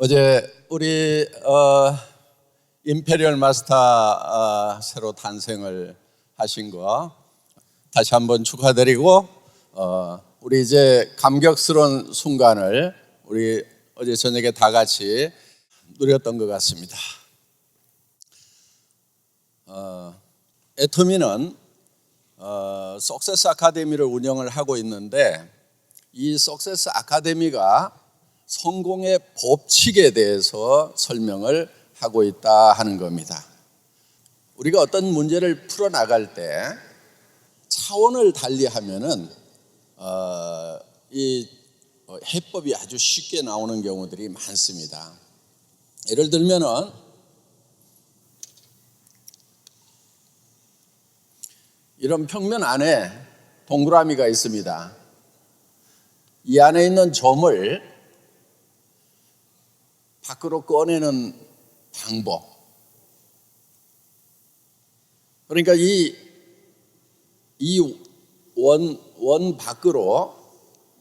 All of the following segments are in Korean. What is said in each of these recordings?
어제 우리 임페리얼 마스터 새로 탄생을 하신 거 다시 한번 축하드리고 우리 이제 감격스러운 순간을 우리 어제 저녁에 다 같이 누렸던 것 같습니다. 애터미는 석세스 아카데미를 운영을 하고 있는데 이 석세스 아카데미가 성공의 법칙에 대해서 설명을 하고 있다 하는 겁니다. 우리가 어떤 문제를 풀어나갈 때 차원을 달리하면은 이 해법이 아주 쉽게 나오는 경우들이 많습니다. 예를 들면은 이런 평면 안에 동그라미가 있습니다. 이 안에 있는 점을 밖으로 꺼내는 방법. 그러니까 이 원 밖으로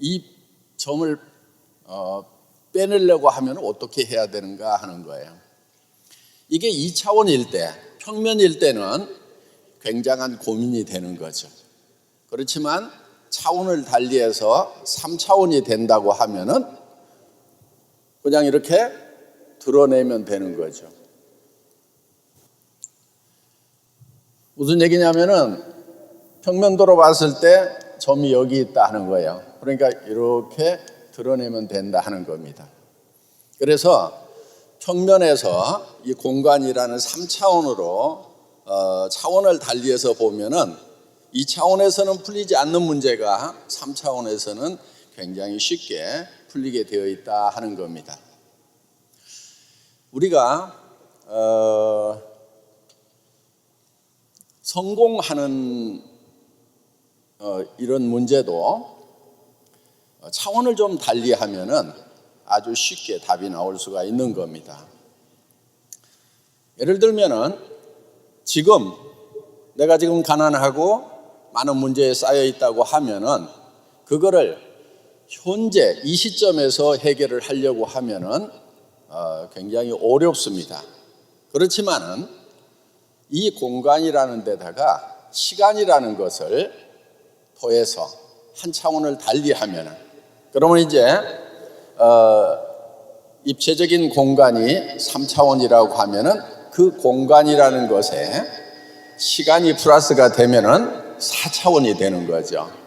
이 점을 빼내려고 하면 어떻게 해야 되는가 하는 거예요. 이게 2차원일 때, 평면일 때는 굉장한 고민이 되는 거죠. 그렇지만 차원을 달리해서 3차원이 된다고 하면은 그냥 이렇게 드러내면 되는 거죠. 무슨 얘기냐면은 평면도로 봤을 때 점이 여기 있다 하는 거예요. 그러니까 이렇게 드러내면 된다 하는 겁니다. 그래서 평면에서 이 공간이라는 3차원으로 차원을 달리해서 보면은 2차원에서는 풀리지 않는 문제가 3차원에서는 굉장히 쉽게 풀리게 되어 있다 하는 겁니다. 우리가 성공하는 이런 문제도 차원을 좀 달리하면은 아주 쉽게 답이 나올 수가 있는 겁니다. 예를 들면은 내가 지금 가난하고 많은 문제에 쌓여 있다고 하면은 그거를 현재 이 시점에서 해결을 하려고 하면은 굉장히 어렵습니다. 그렇지만은 이 공간이라는 데다가 시간이라는 것을 더해서 한 차원을 달리하면은 그러면 이제 입체적인 공간이 3차원이라고 하면은 그 공간이라는 것에 시간이 플러스가 되면은 4차원이 되는 거죠.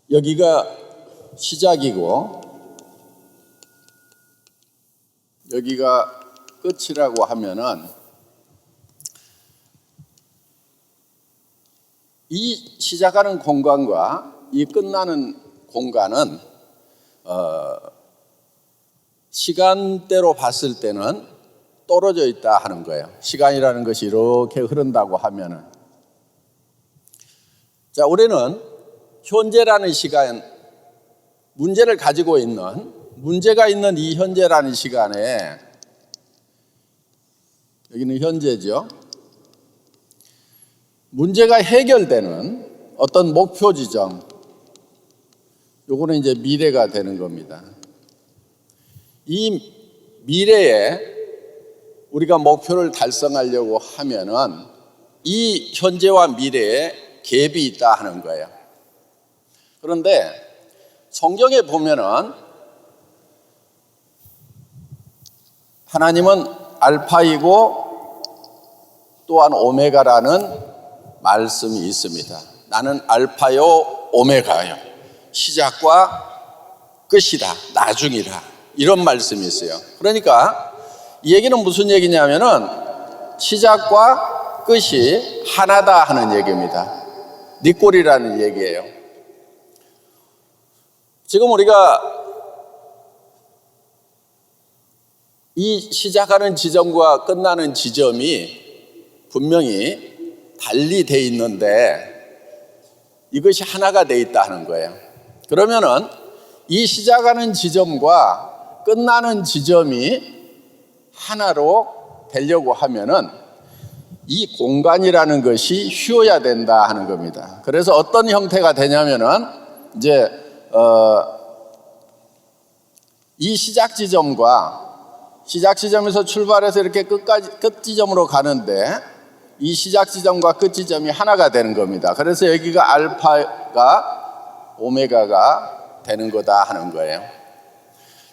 여기가 시작이고 여기가 끝이라고 하면은 이 시작하는 공간과 이 끝나는 공간은 시간대로 봤을 때는 떨어져 있다 하는 거예요. 시간이라는 것이 이렇게 흐른다고 하면은 자, 우리는 현재라는 시간, 문제를 가지고 있는 문제가 있는 이 현재라는 시간에 여기는 현재죠. 문제가 해결되는 어떤 목표 지점, 요거는 이제 미래가 되는 겁니다. 이 미래에 우리가 목표를 달성하려고 하면은 이 현재와 미래에 갭이 있다 하는 거예요. 그런데 성경에 보면은 하나님은 알파이고 또한 오메가라는 말씀이 있습니다. 나는 알파요 오메가요. 시작과 끝이다. 나중이다. 이런 말씀이 있어요. 그러니까 이 얘기는 무슨 얘기냐면은 시작과 끝이 하나다 하는 얘기입니다. 니꼴이라는 얘기예요. 지금 우리가 이 시작하는 지점과 끝나는 지점이 분명히 달리 돼 있는데 이것이 하나가 돼 있다 하는 거예요. 그러면은 이 시작하는 지점과 끝나는 지점이 하나로 되려고 하면은 이 공간이라는 것이 쉬어야 된다 하는 겁니다. 그래서 어떤 형태가 되냐면은 이제 이 시작 지점에서 출발해서 이렇게 끝 지점으로 가는데 이 시작 지점과 끝 지점이 하나가 되는 겁니다. 그래서 여기가 알파가 오메가가 되는 거다 하는 거예요.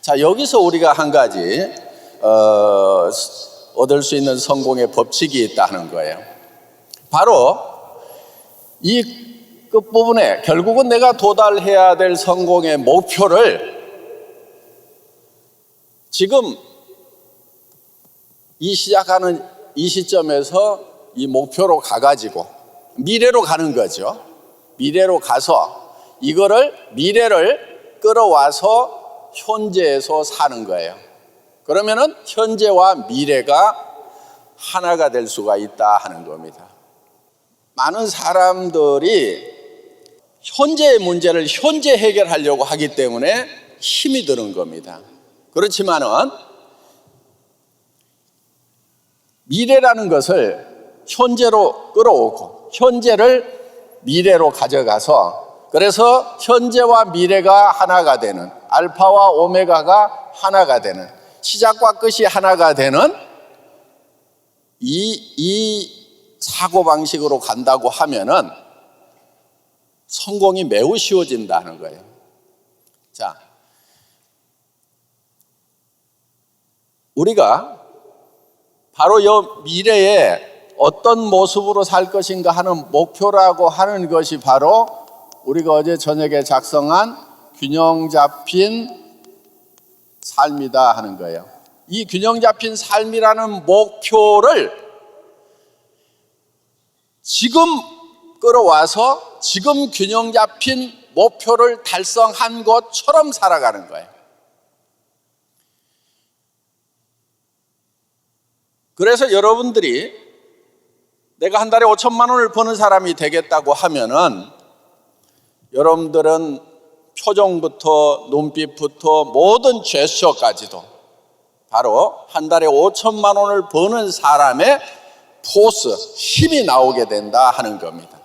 자, 여기서 우리가 한 가지 얻을 수 있는 성공의 법칙이 있다 하는 거예요. 바로 이 끝부분에 결국은 내가 도달해야 될 성공의 목표를 지금 이 시작하는 이 시점에서 이 목표로 가가지고 미래로 가는 거죠. 미래로 가서 미래를 끌어와서 현재에서 사는 거예요. 그러면은 현재와 미래가 하나가 될 수가 있다 하는 겁니다. 많은 사람들이 현재의 문제를 현재 해결하려고 하기 때문에 힘이 드는 겁니다. 그렇지만은 미래라는 것을 현재로 끌어오고 현재를 미래로 가져가서 그래서 현재와 미래가 하나가 되는 알파와 오메가가 하나가 되는 시작과 끝이 하나가 되는 이 사고방식으로 간다고 하면은 성공이 매우 쉬워진다는 거예요. 자, 우리가 바로 이 미래에 어떤 모습으로 살 것인가 하는 목표라고 하는 것이 바로 우리가 어제 저녁에 작성한 균형 잡힌 삶이다 하는 거예요. 이 균형 잡힌 삶이라는 목표를 지금 끌어와서 지금 균형 잡힌 목표를 달성한 것처럼 살아가는 거예요. 그래서 여러분들이 내가 한 달에 5천만 원을 버는 사람이 되겠다고 하면은 여러분들은 표정부터 눈빛부터 모든 제스처까지도 바로 한 달에 5천만 원을 버는 사람의 포스, 힘이 나오게 된다 하는 겁니다.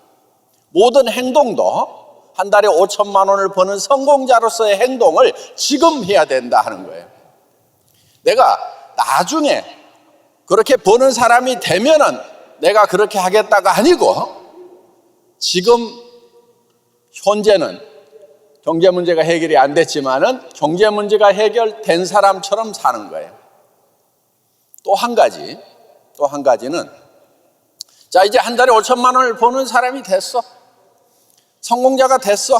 모든 행동도 한 달에 5천만 원을 버는 성공자로서의 행동을 지금 해야 된다 하는 거예요. 내가 나중에 그렇게 버는 사람이 되면은 내가 그렇게 하겠다가 아니고 지금 현재는 경제 문제가 해결이 안 됐지만은 경제 문제가 해결된 사람처럼 사는 거예요. 또 한 가지는 자, 이제 한 달에 5천만 원을 버는 사람이 됐어. 성공자가 됐어.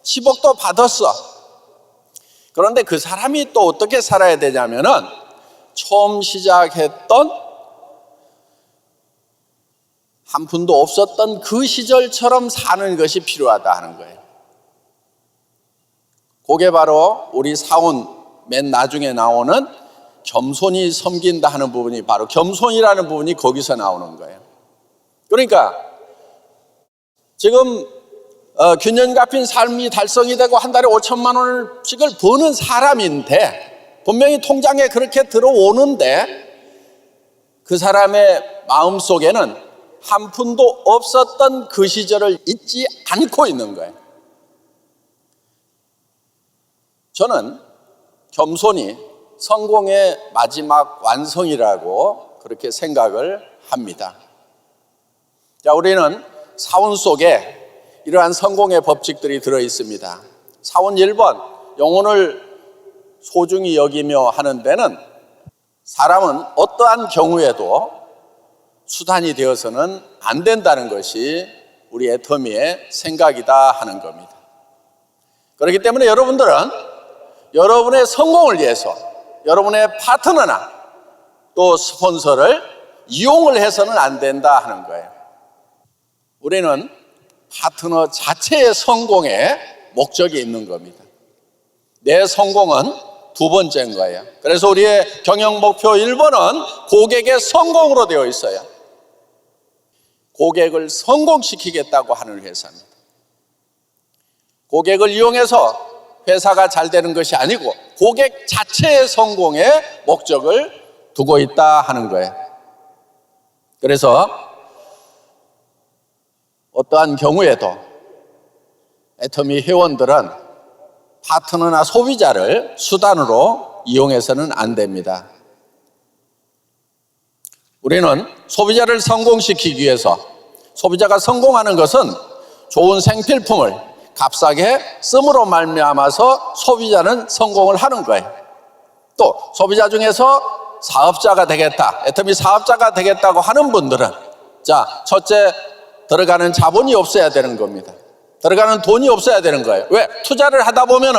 10억도 받았어. 그런데 그 사람이 또 어떻게 살아야 되냐면은 처음 시작했던 한 푼도 없었던 그 시절처럼 사는 것이 필요하다 하는 거예요. 그게 바로 우리 사원 맨 나중에 나오는 겸손히 섬긴다 하는 부분이 바로 겸손이라는 부분이 거기서 나오는 거예요. 그러니까 지금 균형 잡힌 삶이 달성이 되고 한 달에 5천만 원씩을 버는 사람인데 분명히 통장에 그렇게 들어오는데 그 사람의 마음속에는 한 푼도 없었던 그 시절을 잊지 않고 있는 거예요. 저는 겸손이 성공의 마지막 완성이라고 그렇게 생각을 합니다. 자, 우리는 사원 속에 이러한 성공의 법칙들이 들어 있습니다. 사원 1번, 영혼을 소중히 여기며 하는 데는 사람은 어떠한 경우에도 수단이 되어서는 안 된다는 것이 우리 애터미의 생각이다 하는 겁니다. 그렇기 때문에 여러분들은 여러분의 성공을 위해서 여러분의 파트너나 또 스폰서를 이용을 해서는 안 된다 하는 거예요. 우리는 파트너 자체의 성공에 목적이 있는 겁니다. 내 성공은 두 번째인 거예요. 그래서 우리의 경영 목표 1번은 고객의 성공으로 되어 있어요. 고객을 성공시키겠다고 하는 회사입니다. 고객을 이용해서 회사가 잘 되는 것이 아니고 고객 자체의 성공에 목적을 두고 있다 하는 거예요. 그래서 어떠한 경우에도 애터미 회원들은 파트너나 소비자를 수단으로 이용해서는 안 됩니다. 우리는 소비자를 성공시키기 위해서, 소비자가 성공하는 것은 좋은 생필품을 값싸게 씀으로 말미암아서 소비자는 성공을 하는 거예요. 또 소비자 중에서 사업자가 되겠다, 애터미 사업자가 되겠다고 하는 분들은, 자, 첫째, 들어가는 자본이 없어야 되는 겁니다. 들어가는 돈이 없어야 되는 거예요. 왜? 투자를 하다 보면은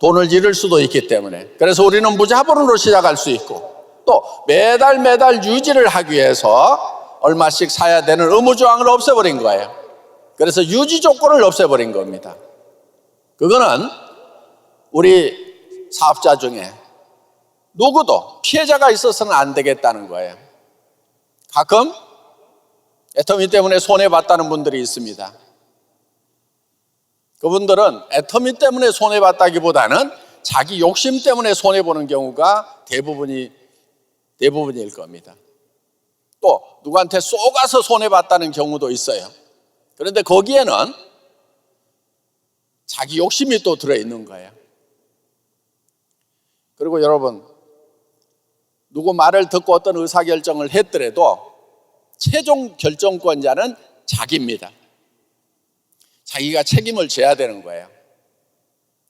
돈을 잃을 수도 있기 때문에. 그래서 우리는 무자본으로 시작할 수 있고, 또 매달 유지를 하기 위해서 얼마씩 사야 되는 의무조항을 없애버린 거예요. 그래서 유지 조건을 없애버린 겁니다. 그거는 우리 사업자 중에 누구도 피해자가 있어서는 안 되겠다는 거예요. 가끔 애터미 때문에 손해봤다는 분들이 있습니다. 그분들은 애터미 때문에 손해봤다기보다는 자기 욕심 때문에 손해보는 경우가 대부분일 겁니다. 또 누구한테 쏘가서 손해봤다는 경우도 있어요. 그런데 거기에는 자기 욕심이 또 들어있는 거예요. 그리고 여러분, 누구 말을 듣고 어떤 의사결정을 했더라도 최종 결정권자는 자기입니다. 자기가 책임을 져야 되는 거예요.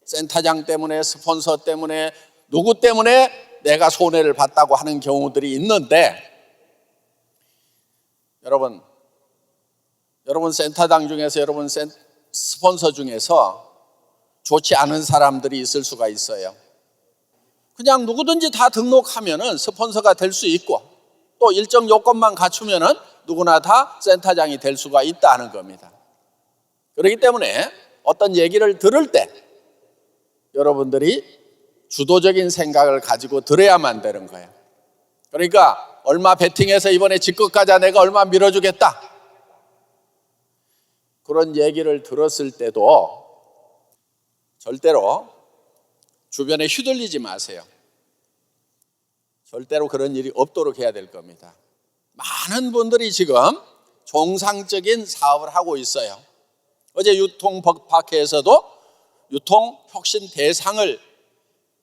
센터장 때문에, 스폰서 때문에, 누구 때문에 내가 손해를 봤다고 하는 경우들이 있는데, 여러분 센터장 중에서, 여러분 스폰서 중에서 좋지 않은 사람들이 있을 수가 있어요. 그냥 누구든지 다 등록하면은 스폰서가 될 수 있고, 또 일정 요건만 갖추면은 누구나 다 센터장이 될 수가 있다는 겁니다. 그렇기 때문에 어떤 얘기를 들을 때 여러분들이 주도적인 생각을 가지고 들어야만 되는 거예요. 그러니까 얼마 베팅해서 이번에 집값 가자, 내가 얼마 밀어주겠다, 그런 얘기를 들었을 때도 절대로 주변에 휘둘리지 마세요. 절대로 그런 일이 없도록 해야 될 겁니다. 많은 분들이 지금 정상적인 사업을 하고 있어요. 어제 유통박회에서도 유통혁신 대상을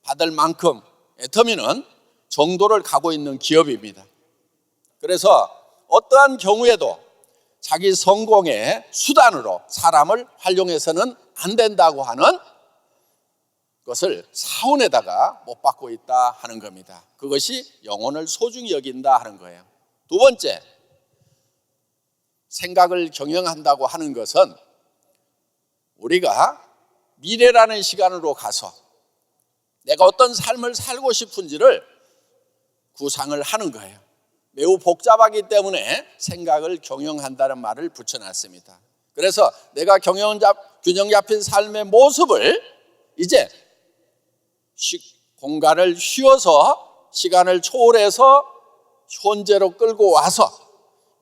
받을 만큼 애터미는 정도를 가고 있는 기업입니다. 그래서 어떠한 경우에도 자기 성공의 수단으로 사람을 활용해서는 안 된다고 하는 것을 사원에다가 못 받고 있다 하는 겁니다. 그것이 영혼을 소중히 여긴다 하는 거예요. 두 번째, 생각을 경영한다고 하는 것은 우리가 미래라는 시간으로 가서 내가 어떤 삶을 살고 싶은지를 구상을 하는 거예요. 매우 복잡하기 때문에 생각을 경영한다는 말을 붙여놨습니다. 그래서 내가 균형 잡힌 삶의 모습을 이제 공간을 쉬어서 시간을 초월해서 현재로 끌고 와서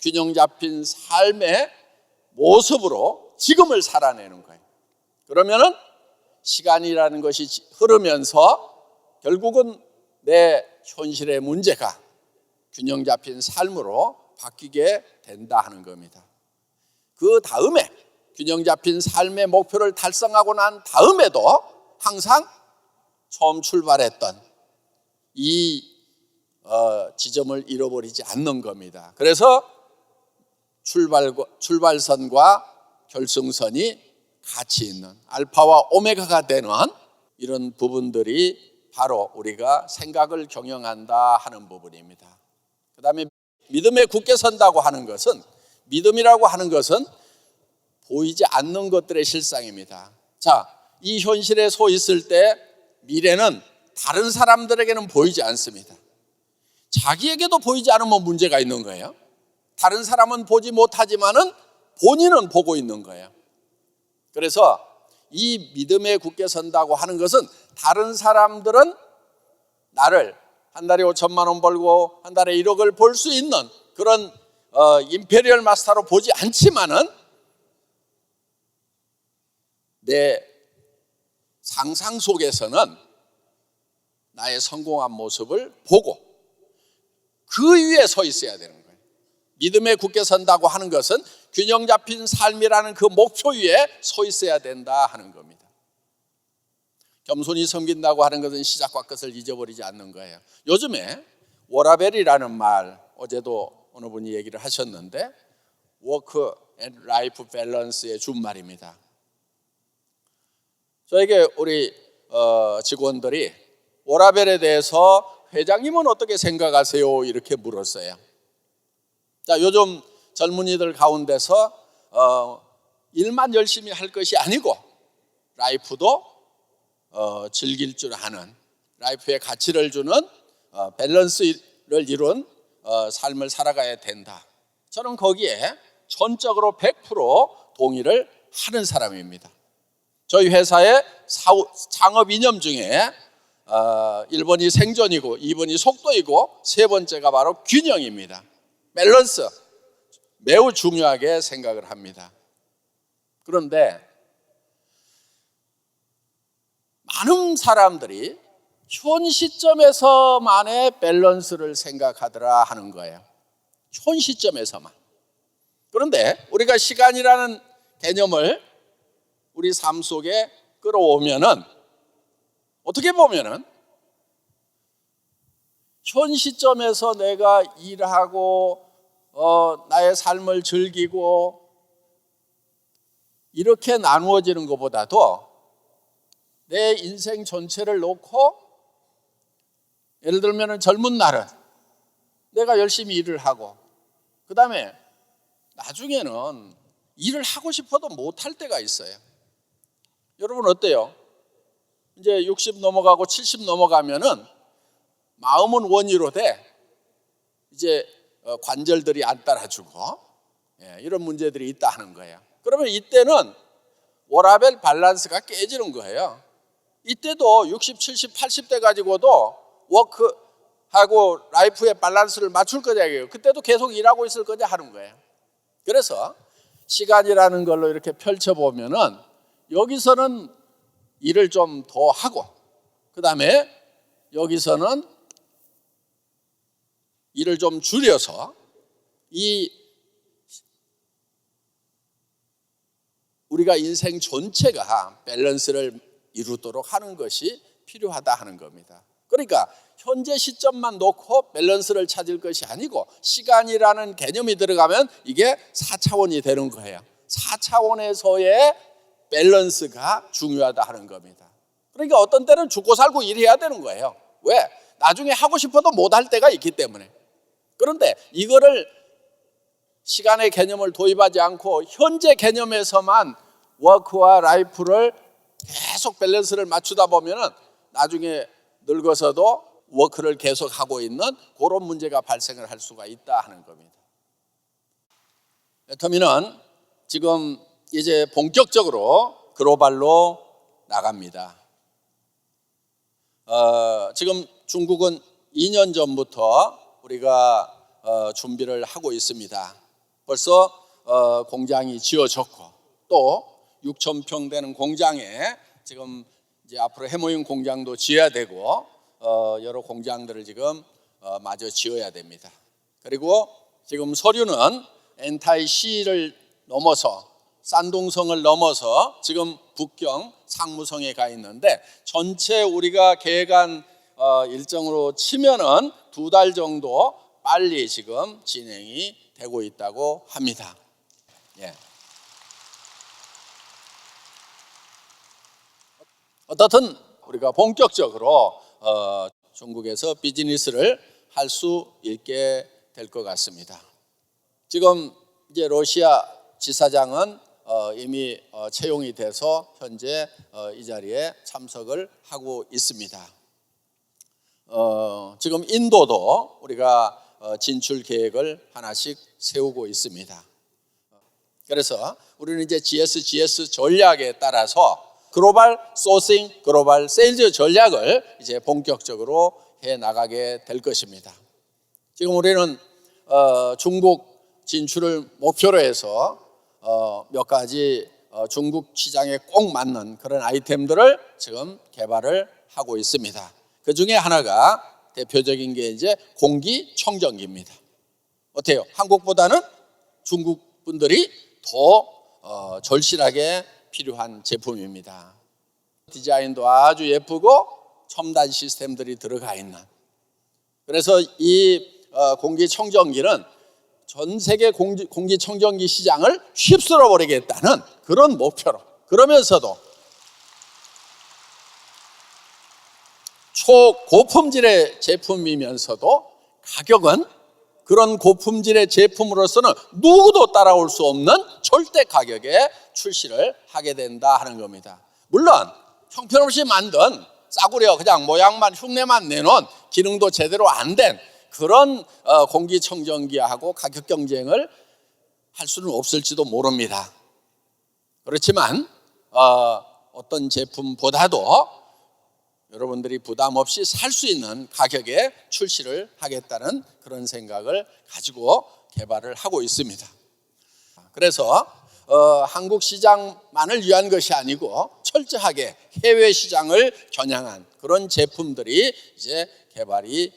균형 잡힌 삶의 모습으로 지금을 살아내는 거예요. 그러면은 시간이라는 것이 흐르면서 결국은 내 현실의 문제가 균형 잡힌 삶으로 바뀌게 된다 하는 겁니다. 그 다음에 균형 잡힌 삶의 목표를 달성하고 난 다음에도 항상 처음 출발했던 이 지점을 잃어버리지 않는 겁니다. 그래서 출발선과 결승선이 같이 있는 알파와 오메가가 되는 이런 부분들이 바로 우리가 생각을 경영한다 하는 부분입니다. 그 다음에 믿음에 굳게 선다고 하는 것은, 믿음이라고 하는 것은 보이지 않는 것들의 실상입니다. 자, 이 현실에 서 있을 때 미래는 다른 사람들에게는 보이지 않습니다. 자기에게도 보이지 않으면 문제가 있는 거예요. 다른 사람은 보지 못하지만은 본인은 보고 있는 거예요. 그래서 이 믿음에 굳게 선다고 하는 것은 다른 사람들은 나를 한 달에 5천만 원 벌고 한 달에 1억을 벌 수 있는 그런 임페리얼 마스터로 보지 않지만은 내 상상 속에서는 나의 성공한 모습을 보고 그 위에 서 있어야 되는 거예요. 믿음에 굳게 선다고 하는 것은 균형 잡힌 삶이라는 그 목표 위에 서 있어야 된다 하는 겁니다. 겸손히 섬긴다고 하는 것은 시작과 끝을 잊어버리지 않는 거예요. 요즘에 워라벨이라는 말, 어제도 어느 분이 얘기를 하셨는데, 워크 앤 라이프 밸런스의 준말입니다. 저에게 우리 직원들이 워라벨에 대해서 회장님은 어떻게 생각하세요? 이렇게 물었어요. 자, 요즘 젊은이들 가운데서 일만 열심히 할 것이 아니고 라이프도 즐길 줄 아는, 라이프의 가치를 주는 밸런스를 이룬 삶을 살아가야 된다. 저는 거기에 전적으로 100% 동의를 하는 사람입니다. 저희 회사의 창업 이념 중에 1번이 생존이고 2번이 속도이고 3번째가 바로 균형입니다. 밸런스, 매우 중요하게 생각을 합니다. 그런데 많은 사람들이 현 시점에서만의 밸런스를 생각하더라 하는 거예요. 현 시점에서만. 그런데 우리가 시간이라는 개념을 우리 삶 속에 끌어오면은, 어떻게 보면은 현 시점에서 내가 일하고 나의 삶을 즐기고 이렇게 나누어지는 것보다도 내 인생 전체를 놓고, 예를 들면 젊은 날은 내가 열심히 일을 하고, 그 다음에 나중에는 일을 하고 싶어도 못할 때가 있어요. 여러분 어때요? 이제 60 넘어가고 70 넘어가면은 마음은 원위로 돼. 이제 관절들이 안 따라주고 이런 문제들이 있다 하는 거예요. 그러면 이때는 워라밸 밸런스가 깨지는 거예요. 이때도 60, 70, 80대 가지고도 워크하고 라이프의 밸런스를 맞출 거냐고요. 그때도 계속 일하고 있을 거냐 하는 거예요. 그래서 시간이라는 걸로 이렇게 펼쳐보면은 여기서는 일을 좀 더 하고, 그 다음에 여기서는 일을 좀 줄여서 이 우리가 인생 전체가 밸런스를 이루도록 하는 것이 필요하다 하는 겁니다. 그러니까 현재 시점만 놓고 밸런스를 찾을 것이 아니고, 시간이라는 개념이 들어가면 이게 4차원이 되는 거예요. 4차원에서의 밸런스가 중요하다 하는 겁니다. 그러니까 어떤 때는 죽고 살고 일해야 되는 거예요. 왜? 나중에 하고 싶어도 못할 때가 있기 때문에. 그런데 이거를 시간의 개념을 도입하지 않고 현재 개념에서만 워크와 라이프를 계속 밸런스를 맞추다 보면은 나중에 늙어서도 워크를 계속하고 있는 그런 문제가 발생을 할 수가 있다 하는 겁니다. 애터미는 지금 이제 본격적으로 글로벌로 나갑니다. 지금 중국은 2년 전부터 우리가 준비를 하고 있습니다. 벌써 공장이 지어졌고, 또 6,000평 되는 공장에 지금 이제 앞으로 해모임 공장도 지어야 되고, 여러 공장들을 지금 마저 지어야 됩니다. 그리고 지금 서류는 엔타이시를 넘어서 산동성을 넘어서 지금 북경 상무성에 가 있는데, 전체 우리가 계획한 일정으로 치면은 2달 정도 빨리 지금 진행이 되고 있다고 합니다. 어떻든 우리가 본격적으로 중국에서 비즈니스를 할 수 있게 될 것 같습니다. 지금 이제 러시아 지사장은 이미 채용이 돼서 현재 이 자리에 참석을 하고 있습니다. 지금 인도도 우리가 진출 계획을 하나씩 세우고 있습니다. 그래서 우리는 이제 GS 전략에 따라서 글로벌 소싱, 글로벌 세일즈 전략을 이제 본격적으로 해 나가게 될 것입니다. 지금 우리는 중국 진출을 목표로 해서 몇 가지 중국 시장에 꼭 맞는 그런 아이템들을 지금 개발을 하고 있습니다. 그 중에 하나가 대표적인 게 이제 공기청정기입니다. 어때요? 한국보다는 중국 분들이 더 절실하게 필요한 제품입니다. 디자인도 아주 예쁘고 첨단 시스템들이 들어가 있는, 그래서 이 공기청정기는 전 세계 공기청정기 시장을 휩쓸어 버리겠다는 그런 목표로, 그러면서도 초고품질의 제품이면서도 가격은 그런 고품질의 제품으로서는 누구도 따라올 수 없는 절대 가격에 출시를 하게 된다 하는 겁니다. 물론 형편없이 만든 싸구려 그냥 모양만 흉내만 내놓은 기능도 제대로 안 된 그런 공기청정기하고 가격 경쟁을 할 수는 없을지도 모릅니다. 그렇지만 어떤 제품보다도 여러분들이 부담 없이 살 수 있는 가격에 출시를 하겠다는 그런 생각을 가지고 개발을 하고 있습니다. 그래서 한국 시장만을 위한 것이 아니고 철저하게 해외 시장을 겨냥한 그런 제품들이 이제 개발이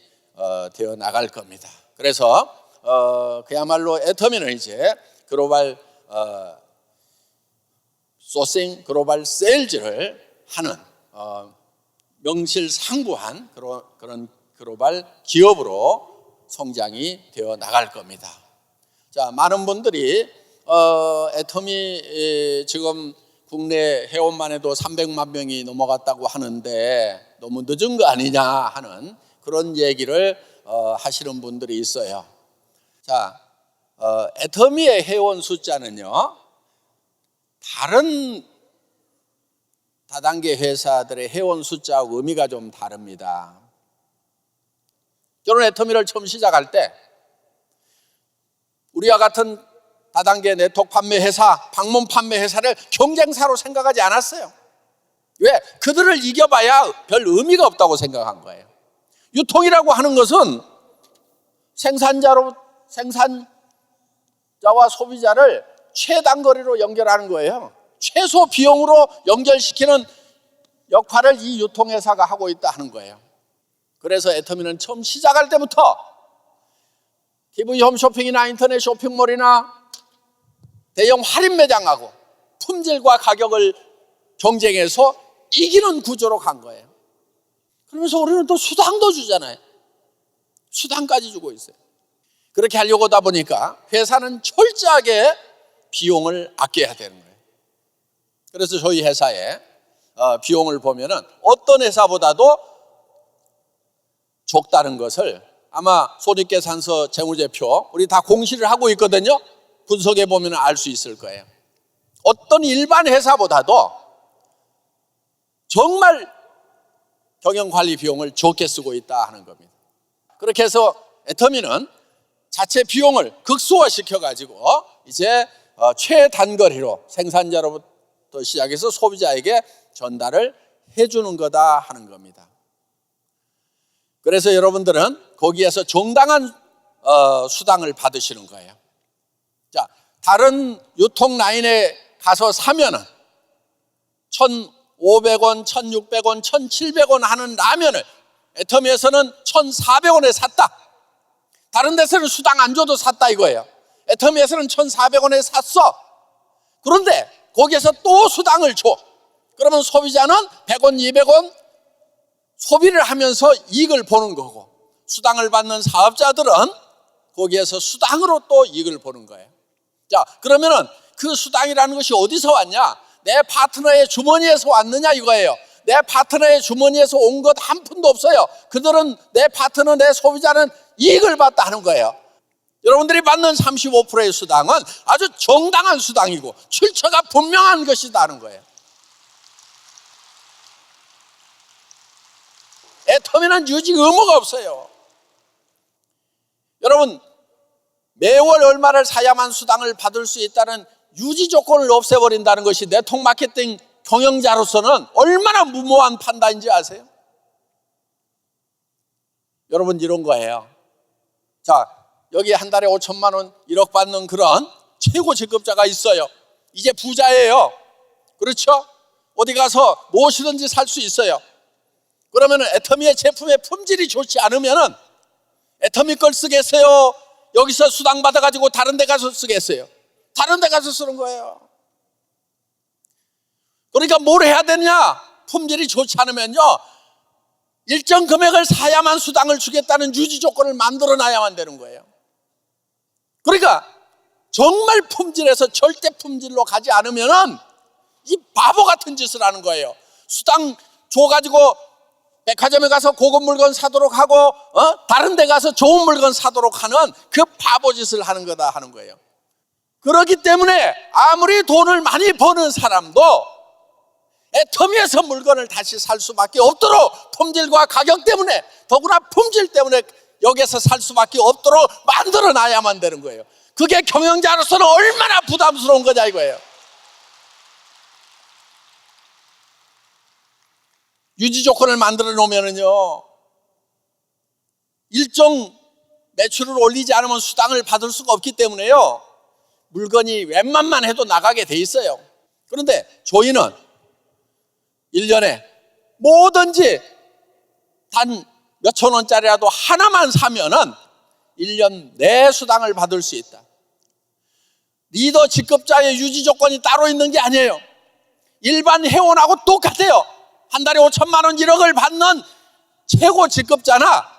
되어 나갈 겁니다. 그래서 그야말로 애터미는 이제 글로벌 소싱, 글로벌 세일즈를 하는 명실상부한 그런 글로벌 기업으로 성장이 되어 나갈 겁니다. 자, 많은 분들이 애터미 지금 국내 회원만 해도 300만 명이 넘어갔다고 하는데 너무 늦은 거 아니냐 하는 그런 얘기를 하시는 분들이 있어요. 자, 애터미의 회원 숫자는요, 다른 다단계 회사들의 회원 숫자하고 의미가 좀 다릅니다. 저는 애터미를 처음 시작할 때 우리와 같은 다단계 네트워크 판매 회사, 방문 판매 회사를 경쟁사로 생각하지 않았어요. 왜? 그들을 이겨봐야 별 의미가 없다고 생각한 거예요. 유통이라고 하는 것은 생산자와 소비자를 최단거리로 연결하는 거예요. 최소 비용으로 연결시키는 역할을 이 유통회사가 하고 있다 하는 거예요. 그래서 애터미는 처음 시작할 때부터 TV 홈쇼핑이나 인터넷 쇼핑몰이나 대형 할인 매장하고 품질과 가격을 경쟁해서 이기는 구조로 간 거예요. 그러면서 우리는 또 수당도 주잖아요. 수당까지 주고 있어요. 그렇게 하려고 하다 보니까 회사는 철저하게 비용을 아껴야 되는 거예요. 그래서 저희 회사의 비용을 보면은 어떤 회사보다도 적다는 것을 아마 손익계산서 재무제표 우리 다 공시를 하고 있거든요. 분석해 보면 알 수 있을 거예요. 어떤 일반 회사보다도 정말 경영관리 비용을 적게 쓰고 있다 하는 겁니다. 그렇게 해서 애터미는 자체 비용을 극소화시켜 가지고 이제 최단거리로 생산자로부터 시작해서 소비자에게 전달을 해주는 거다 하는 겁니다. 그래서 여러분들은 거기에서 정당한 수당을 받으시는 거예요. 자, 다른 유통 라인에 가서 사면은 1,500원, 1,600원, 1,700원 하는 라면을 애터미에서는 1,400원에 샀다. 다른 데서는 수당 안 줘도 샀다 이거예요. 애터미에서는 1,400원에 샀어. 그런데 거기에서 또 수당을 줘. 그러면 소비자는 100원, 200원 소비를 하면서 이익을 보는 거고, 수당을 받는 사업자들은 거기에서 수당으로 또 이익을 보는 거예요. 자, 그러면은 그 수당이라는 것이 어디서 왔냐? 내 파트너의 주머니에서 왔느냐 이거예요. 내 파트너의 주머니에서 온 것 한 푼도 없어요. 그들은 내 파트너, 내 소비자는 이익을 받다 하는 거예요. 여러분들이 받는 35%의 수당은 아주 정당한 수당이고 출처가 분명한 것이다 하는 거예요. 애터미는 유지 의무가 없어요. 여러분, 매월 얼마를 사야만 수당을 받을 수 있다는 유지 조건을 없애버린다는 것이 네트워크 마케팅 경영자로서는 얼마나 무모한 판단인지 아세요? 여러분, 이런 거예요. 자, 여기 한 달에 5천만 원, 1억 받는 그런 최고 직급자가 있어요. 이제 부자예요. 그렇죠? 어디 가서 무엇이든지 살 수 있어요. 그러면 애터미의 제품의 품질이 좋지 않으면 애터미 걸 쓰겠어요? 여기서 수당 받아가지고 다른 데 가서 쓰겠어요? 다른 데 가서 쓰는 거예요. 그러니까 뭘 해야 되냐? 품질이 좋지 않으면요, 일정 금액을 사야만 수당을 주겠다는 유지 조건을 만들어 놔야만 되는 거예요. 그러니까 정말 품질에서 절대 품질로 가지 않으면은 이 바보 같은 짓을 하는 거예요. 수당 줘가지고 백화점에 가서 고급 물건 사도록 하고 다른 데 가서 좋은 물건 사도록 하는 그 바보 짓을 하는 거다 하는 거예요. 그렇기 때문에 아무리 돈을 많이 버는 사람도 애터미에서 물건을 다시 살 수밖에 없도록, 품질과 가격 때문에, 더구나 품질 때문에 여기서 살 수밖에 없도록 만들어 놔야만 되는 거예요. 그게 경영자로서는 얼마나 부담스러운 거냐 이거예요. 유지 조건을 만들어 놓으면요, 일정 매출을 올리지 않으면 수당을 받을 수가 없기 때문에요, 물건이 웬만만 해도 나가게 돼 있어요. 그런데 저희는 1년에 뭐든지 단 몇천 원짜리라도 하나만 사면은 1년 내 수당을 받을 수 있다. 리더 직급자의 유지 조건이 따로 있는 게 아니에요. 일반 회원하고 똑같아요. 한 달에 5천만 원 1억을 받는 최고 직급자나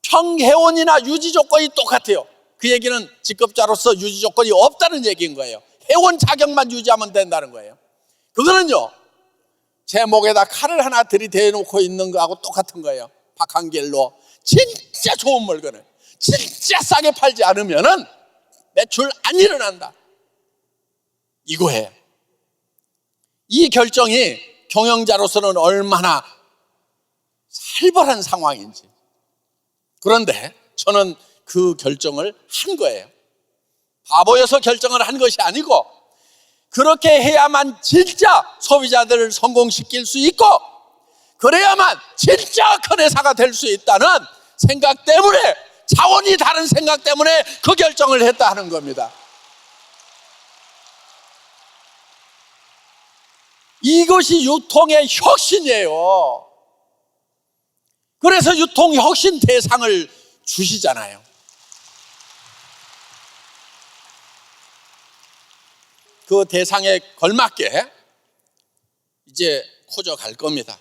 평회원이나 유지 조건이 똑같아요. 그 얘기는 직급자로서 유지 조건이 없다는 얘기인 거예요. 회원 자격만 유지하면 된다는 거예요. 그거는요, 제 목에다 칼을 하나 들이대놓고 있는 거하고 똑같은 거예요. 박한길로 진짜 좋은 물건을 진짜 싸게 팔지 않으면은 매출 안 일어난다, 이거예요. 이 결정이 경영자로서는 얼마나 살벌한 상황인지. 그런데 저는 그 결정을 한 거예요. 바보여서 결정을 한 것이 아니고, 그렇게 해야만 진짜 소비자들을 성공시킬 수 있고, 그래야만 진짜 큰 회사가 될 수 있다는 생각 때문에, 차원이 다른 생각 때문에 그 결정을 했다 하는 겁니다. 이것이 유통의 혁신이에요. 그래서 유통 혁신 대상을 주시잖아요. 그 대상에 걸맞게 이제 커져갈 겁니다.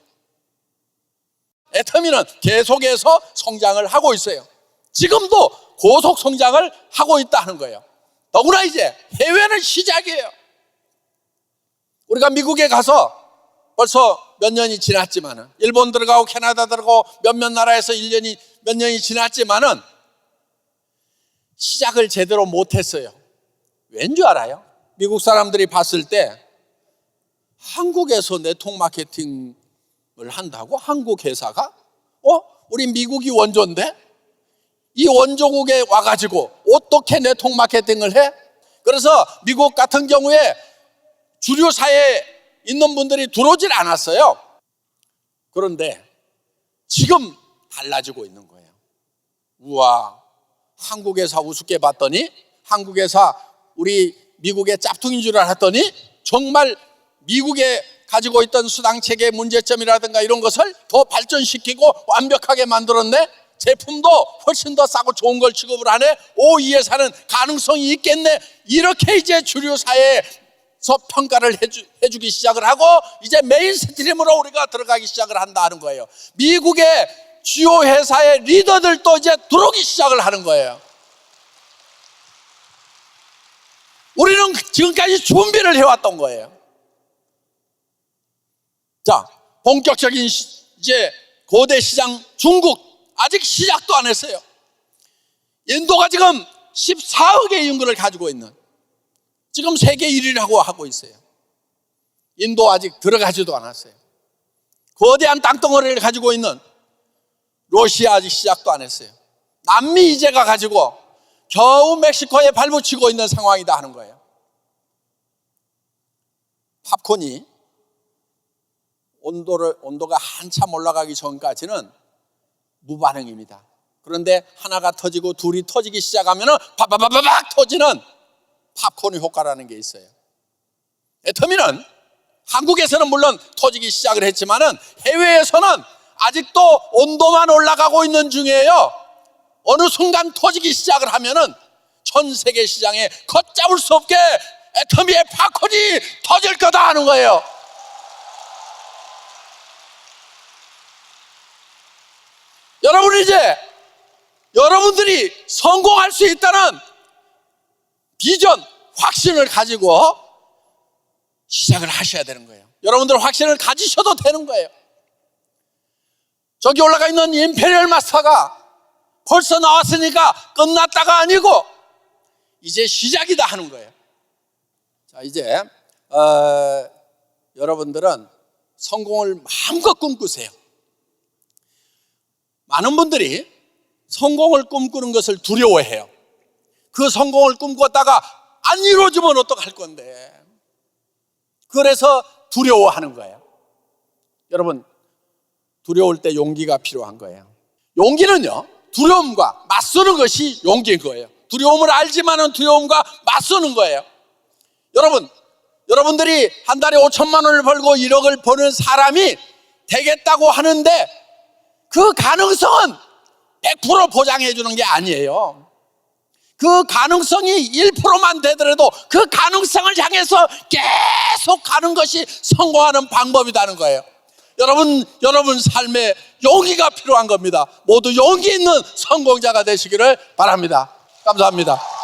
애터미는 계속해서 성장을 하고 있어요. 지금도 고속 성장을 하고 있다는 거예요. 더구나 이제 해외는 시작이에요. 우리가 미국에 가서 벌써 몇 년이 지났지만은, 일본 들어가고 캐나다 들어가고 몇몇 나라에서 몇 년이 지났지만은 시작을 제대로 못했어요. 왠 줄 알아요? 미국 사람들이 봤을 때 한국에서 네트워크 마케팅을 한다고? 한국 회사가? 우리 미국이 원조인데? 이 원조국에 와가지고 어떻게 네트워크 마케팅을 해? 그래서 미국 같은 경우에 주류 사회에 있는 분들이 들어오질 않았어요. 그런데 지금 달라지고 있는 거예요. 우와, 한국 회사 우습게 봤더니, 한국 회사 우리 미국의 짭퉁인 줄 알았더니, 정말 미국에 가지고 있던 수당체계 문제점이라든가 이런 것을 더 발전시키고 완벽하게 만들었네. 제품도 훨씬 더 싸고 좋은 걸 취급을 하네. 이 회사는 가능성이 있겠네. 이렇게 이제 주류 사회에서 평가를 해주기 시작을 하고, 이제 메인스트림으로 우리가 들어가기 시작을 한다 하는 거예요. 미국의 주요 회사의 리더들도 이제 들어오기 시작을 하는 거예요. 우리는 지금까지 준비를 해왔던 거예요. 자, 본격적인 이제 거대 시장 중국, 아직 시작도 안 했어요. 인도가 지금 14억의 인구를 가지고 있는, 지금 세계 1위라고 하고 있어요. 인도 아직 들어가지도 않았어요. 거대한 땅덩어리를 가지고 있는 러시아 아직 시작도 안 했어요. 남미 이제가 가지고 겨우 멕시코에 발붙이고 있는 상황이다 하는 거예요. 팝콘이 온도가 한참 올라가기 전까지는 무반응입니다. 그런데 하나가 터지고 둘이 터지기 시작하면 바바바바박 터지는 팝콘 효과라는 게 있어요. 애터미는 한국에서는 물론 터지기 시작을 했지만은 해외에서는 아직도 온도만 올라가고 있는 중이에요. 어느 순간 터지기 시작을 하면은 전 세계 시장에 걷잡을 수 없게 애터미의 팝콘이 터질 거다 하는 거예요. 여러분, 이제 여러분들이 성공할 수 있다는 비전, 확신을 가지고 시작을 하셔야 되는 거예요. 여러분들 확신을 가지셔도 되는 거예요. 저기 올라가 있는 임페리얼 마스터가 벌써 나왔으니까 끝났다가 아니고 이제 시작이다 하는 거예요. 자, 이제 여러분들은 성공을 마음껏 꿈꾸세요. 많은 분들이 성공을 꿈꾸는 것을 두려워해요. 그 성공을 꿈꿨다가 안 이루어지면 어떡할 건데. 그래서 두려워하는 거예요. 여러분, 두려울 때 용기가 필요한 거예요. 용기는요, 두려움과 맞서는 것이 용기인 거예요. 두려움을 알지만은 두려움과 맞서는 거예요. 여러분들이 한 달에 5천만 원을 벌고 1억을 버는 사람이 되겠다고 하는데 그 가능성은 100% 보장해 주는 게 아니에요. 그 가능성이 1%만 되더라도 그 가능성을 향해서 계속 가는 것이 성공하는 방법이라는 거예요. 여러분 삶에 용기가 필요한 겁니다. 모두 용기 있는 성공자가 되시기를 바랍니다. 감사합니다.